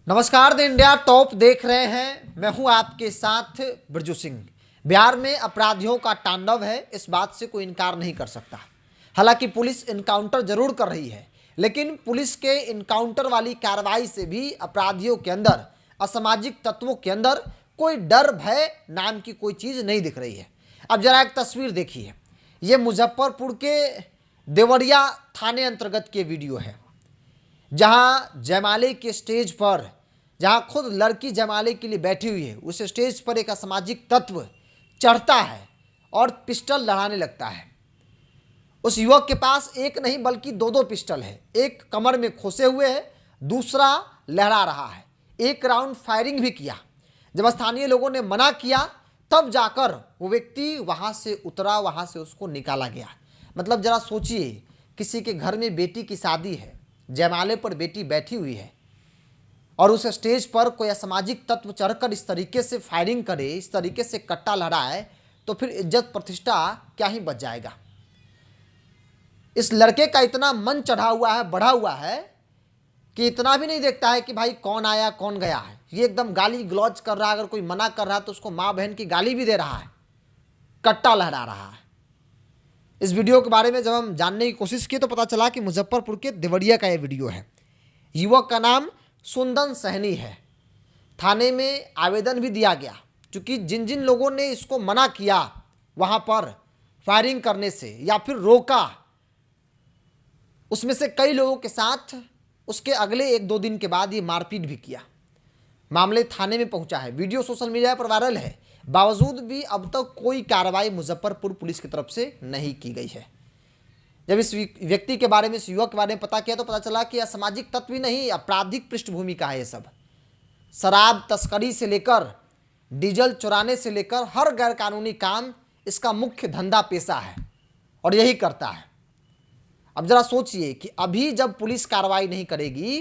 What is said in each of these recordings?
नमस्कार, the India top देख रहे हैं। मैं हूं आपके साथ बिरजू सिंह। बिहार में अपराधियों का तांडव है, इस बात से कोई इनकार नहीं कर सकता। हालांकि पुलिस इनकाउंटर जरूर कर रही है, लेकिन पुलिस के इनकाउंटर वाली कार्रवाई से भी अपराधियों के अंदर, असामाजिक तत्वों के अंदर कोई डर भय नाम की कोई चीज़ नहीं दिख रही है। अब जरा एक तस्वीर देखिए। ये मुजफ्फरपुर के देवरिया थाने अंतर्गत के वीडियो है, जहां जयमाले के स्टेज पर, जहां खुद लड़की जयमाले के लिए बैठी हुई है, उस स्टेज पर एक असामाजिक तत्व चढ़ता है और पिस्टल लड़ाने लगता है। उस युवक के पास एक नहीं बल्कि दो पिस्टल है। एक कमर में खोसे हुए है, दूसरा लहरा रहा है। एक राउंड फायरिंग भी किया। जब स्थानीय लोगों ने मना किया तब जाकर वो व्यक्ति वहां से उतरा, वहां से उसको निकाला गया। मतलब जरा सोचिए, किसी के घर में बेटी की शादी है, जयमाले पर बेटी बैठी हुई है और उस स्टेज पर कोई असामाजिक तत्व चढ़कर इस तरीके से फायरिंग करे, इस तरीके से कट्टा लहराए, तो फिर इज्जत प्रतिष्ठा क्या ही बच जाएगा। इस लड़के का इतना मन चढ़ा हुआ है, बढ़ा हुआ है कि इतना भी नहीं देखता है कि भाई कौन आया कौन गया है। ये एकदम गाली गलौज कर रहा है। अगर कोई मना कर रहा है तो उसको माँ बहन की गाली भी दे रहा है, कट्टा लहरा रहा है। इस वीडियो के बारे में जब हम जानने की कोशिश की तो पता चला कि मुजफ्फरपुर के देवरिया का ये वीडियो है। युवक का नाम सुंदन सहनी है। थाने में आवेदन भी दिया गया, क्योंकि जिन जिन लोगों ने इसको मना किया वहाँ पर फायरिंग करने से या फिर रोका, उसमें से कई लोगों के साथ उसके अगले 1-2 दिन के बाद ये मारपीट भी किया। मामले थाने में पहुंचा है। वीडियो सोशल मीडिया पर वायरल है। बावजूद भी अब तक कोई कार्रवाई मुजफ्फरपुर पुलिस की तरफ से नहीं की गई है। जब इस व्यक्ति के बारे में, इस युवक के बारे में पता किया तो पता चला कि असामाजिक तत्व ही नहीं, आपराधिक पृष्ठभूमि का है ये सब। शराब तस्करी से लेकर डीजल चुराने से लेकर हर गैरकानूनी काम इसका मुख्य धंधा पेशा है और यही करता है। अब जरा सोचिए कि अभी जब पुलिस कार्रवाई नहीं करेगी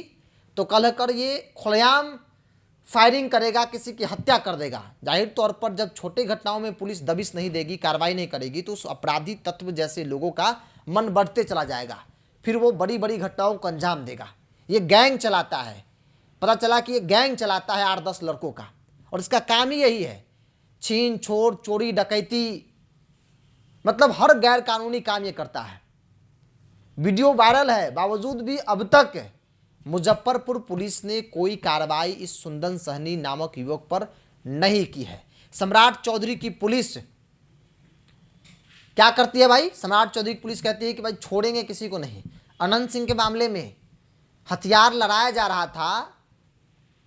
तो कल कर ये खुलेआम फायरिंग करेगा, किसी की हत्या कर देगा। जाहिर तौर पर जब छोटे घटनाओं में पुलिस दबिश नहीं देगी, कार्रवाई नहीं करेगी, तो उस अपराधी तत्व जैसे लोगों का मन बढ़ते चला जाएगा। फिर वो बड़ी बड़ी घटनाओं को अंजाम देगा। ये गैंग चलाता है। पता चला कि ये गैंग चलाता है 8-10 लड़कों का, और इसका काम ही यही है, छीन छोड़, चोरी डकैती, मतलब हर गैर कानूनी काम ये करता है। वीडियो वायरल है, बावजूद भी अब तक मुजफ्फरपुर पुलिस ने कोई कार्रवाई इस सुंदन सहनी नामक युवक पर नहीं की है। सम्राट चौधरी की पुलिस क्या करती है भाई? सम्राट चौधरी की पुलिस कहती है कि भाई छोड़ेंगे किसी को नहीं। अनंत सिंह के मामले में हथियार लड़ाया जा रहा था,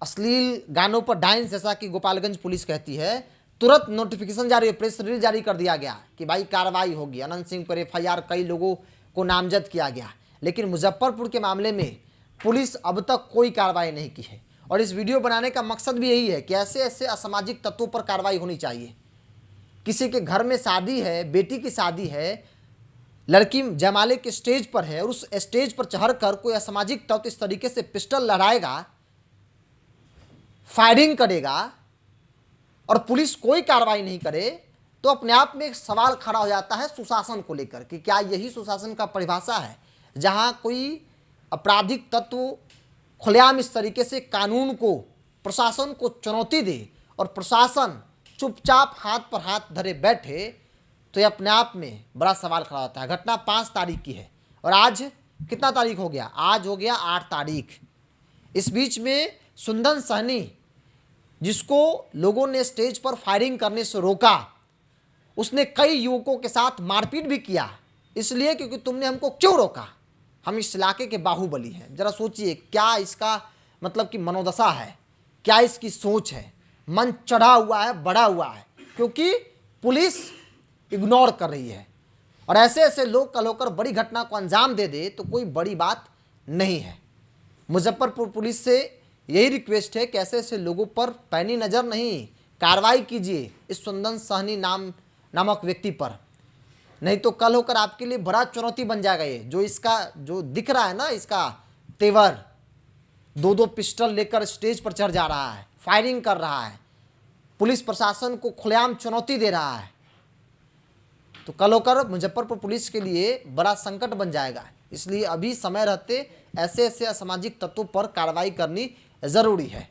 अश्लील गानों पर डांस, जैसा कि गोपालगंज पुलिस कहती है। तुरंत नोटिफिकेशन जारी, प्रेस रिलीज जारी कर दिया गया कि भाई कार्रवाई होगी। अनंत सिंह पर FIR, कई लोगों को नामजद किया गया। लेकिन मुजफ्फरपुर के मामले में पुलिस अब तक कोई कार्रवाई नहीं की है। और इस वीडियो बनाने का मकसद भी यही है कि ऐसे ऐसे असामाजिक तत्वों पर कार्रवाई होनी चाहिए। किसी के घर में शादी है, बेटी की शादी है, लड़की जयमाले के स्टेज पर है और उस स्टेज पर चढ़कर कोई असामाजिक तत्व इस तरीके से पिस्टल लड़ाएगा, फायरिंग करेगा और पुलिस कोई कार्रवाई नहीं करे, तो अपने आप में एक सवाल खड़ा हो जाता है सुशासन को लेकर कि क्या यही सुशासन का परिभाषा है, जहां कोई आपराधिक तत्व खुलेआम इस तरीके से कानून को, प्रशासन को चुनौती दे और प्रशासन चुपचाप हाथ पर हाथ धरे बैठे, तो ये अपने आप में बड़ा सवाल खड़ा होता है। घटना 5 तारीख की है और आज कितना तारीख हो गया? आज हो गया 8 तारीख। इस बीच में सुंदन सहनी, जिसको लोगों ने स्टेज पर फायरिंग करने से रोका, उसने कई युवकों के साथ मारपीट भी किया, इसलिए क्योंकि तुमने हमको क्यों रोका, हम इस इलाके के बाहुबली हैं। जरा सोचिए क्या इसका मतलब कि मनोदशा है, क्या इसकी सोच है। मन चढ़ा हुआ है, बढ़ा हुआ है, क्योंकि पुलिस इग्नोर कर रही है। और ऐसे ऐसे लोग कल होकर बड़ी घटना को अंजाम दे दे तो कोई बड़ी बात नहीं है। मुजफ्फरपुर पुलिस से यही रिक्वेस्ट है कि ऐसे ऐसे लोगों पर पैनी नज़र नहीं, कार्रवाई कीजिए इस सुंदन सहनी नामक व्यक्ति पर, नहीं तो कल होकर आपके लिए बड़ा चुनौती बन जाएगा। ये जो इसका जो दिख रहा है ना, इसका तेवर, 2-2 पिस्टल लेकर स्टेज पर चढ़ जा रहा है, फायरिंग कर रहा है, पुलिस प्रशासन को खुलेआम चुनौती दे रहा है, तो कल होकर मुजफ्फरपुर पुलिस के लिए बड़ा संकट बन जाएगा। इसलिए अभी समय रहते ऐसे ऐसे असामाजिक तत्वों पर कार्रवाई करनी जरूरी है।